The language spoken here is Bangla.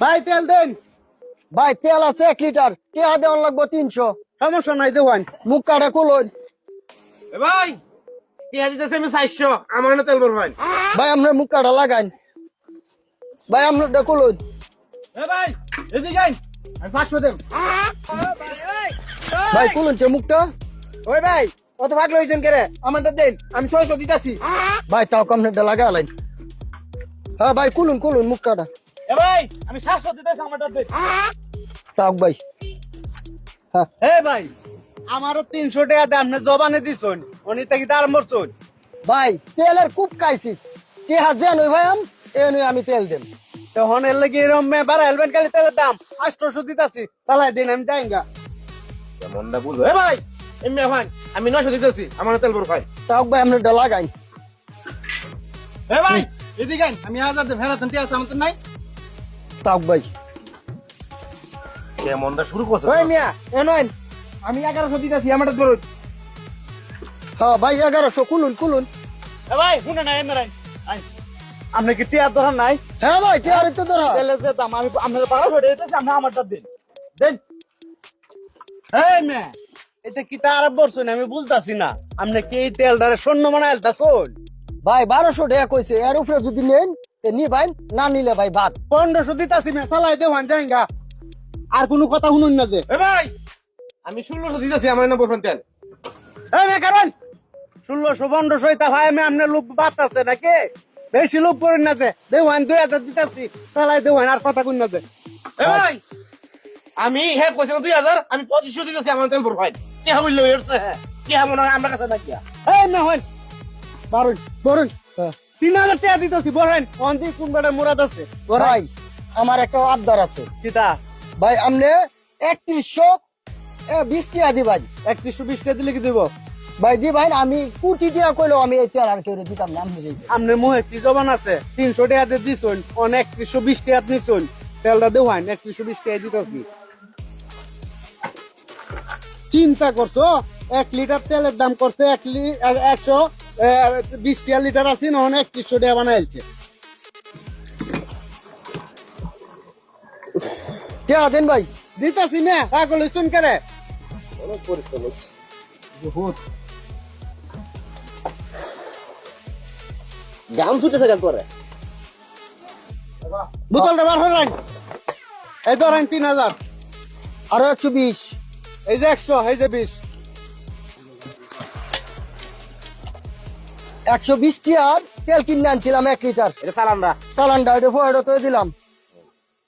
ভাই তেল দেন। ভাই তেল আছে 1 লিটার, টিয়া দেওয়ান লাগবো 300। সমস্যা নাই দেওয়ান। মুখ কাটা কুলুন। এ ভাই টিয়া দিতেছে আমি 400, আমার না তেল ভর ভাই। ভাই আপনার মুখ কাটা লাগান। ভাই আপনার কুলুন। এ ভাই এদিকে আইন, আমি 500 দেব। ভাই কুলুন সে মুখটা। ওই ভাই কত ভাগ লইছেন কেরে? আমারটা দেন, আমি 600 দিতাছি। ভাই তাও কমনেটা লাগালেন। হ্যাঁ ভাই কুলুন কুলুন মুখ কাটা। এ ভাই আমি 700 দিতেছি, আমারটা দেন। তাও ভাই। হ্যাঁ এ ভাই আমারও 300 টাকা দেন, আপনি জবানে দিছুন, উনি থেকে দাম মরছুন। ভাই তেলের খুব খাইছিস, টিয়া যেন ভাই আমি তেল দেব। তখন এর লাগি এরম মে বাড়া হেলমেট খালি তেলের দাম 800 দিতাছি, তাহলে দিন আমি যাইঙ্গা। কেমনটা বুঝো? এ ভাই এমনি ভাই আমি 900 দিতেছি, আমার তেল ভর ভাই। তাও ভাই আপনারটা লাগাই। এ ভাই এদিকে আইন, আমি 1000 দে ফেরাতেন টিয়া আছে আমার তো নাই। তাও ভাই। কেমনটা শুরু করছ? ওই মিয়া এনন। আমি 1100 দিতেছি, আমারটা ধরুন। হ্যাঁ ভাই 1100 কুলুন কুলুন। এ ভাই শুনে না এমনি রাইন আইন, আপনি কি টিয়ার দরকার নাই? হ্যাঁ ভাই টিয়ার তো ধরা। তেলের যে দাম আমি আপনাদের 1200 দিতেছি, আপনি আমারটা দেন দেন। এই মে এটা কি তার বলছেন আমি বুঝতাছি না, আপনি কি এই তেলটারে শূন্য বানায় আলতাছুন? ভাই 1200 টাকা কইছে, এর উপরে যদি নেন তে নি ভাই, না নিলে ভাই বাদ। 1500 দিতাছি মে, চালাই দে হান যাইঙ্গা। আর কোনো কথা শুনুন না যে। এ ভাই আমি 1600 দিতাছি, আমার না বলছেন তেল। এই মে কারণ 1600 1500 তা ভাই আমি আপনার লোক বাতাছে নাকি? বেশি লোক করেন না যে, দেওয়ান 2000 দিতাছি, চালাই দেওয়ান, আর কথা কইন না যে। এ ভাই আমি হ্যাঁ কইছি 2000, আমি 2500 দিতেছি, আমার তেল ভর ভাই। কি হইল এরছে? কি হবে না আমার কাছে নাকি? এই না হন বারুন বরুন 3000 টাকা দিতেছি, বরেন অন্তি কোন বেড়ে মুরাদ আছে ভাই আমার একটা আবদার আছে। কিতা? ভাই আমনে 3120 টাকা দি ভাই। 3120 টাকা দিলে কি দিব? ভাই দি ভাই আমি কোটি টাকা কইলো আমি এই তেল আর কেউ দিতাম না। আমি দিই আমনে মুহে কি জবান আছে? 300 টাকা দিয়ে দিছুন, অনেক 3120 টাকা নিছুন, তেলটা দেওয়ান 3120 টাকা দিতেছি। চিন্তা করছো 1 লিটার তেলের দাম করছে 120 টাকা লিটার আছে না, 3100 টাকা বানাইছে। টাকা দেন ভাই। দিতাছি না পাগল হইছুন কেরে? অনেক পরিশ্রম আছে। বহুত গাম ছুটেছে কেন করে? বোতলটা বার হয়ে রাখ। এই ধরেন 3000, আরো 120। এই যে 100, এই যে 20। 120 টাকার তেল কিনে আনছিলাম 1 লিটার। এটা চালান না। চালানটা এটা ফটো তো দিলাম।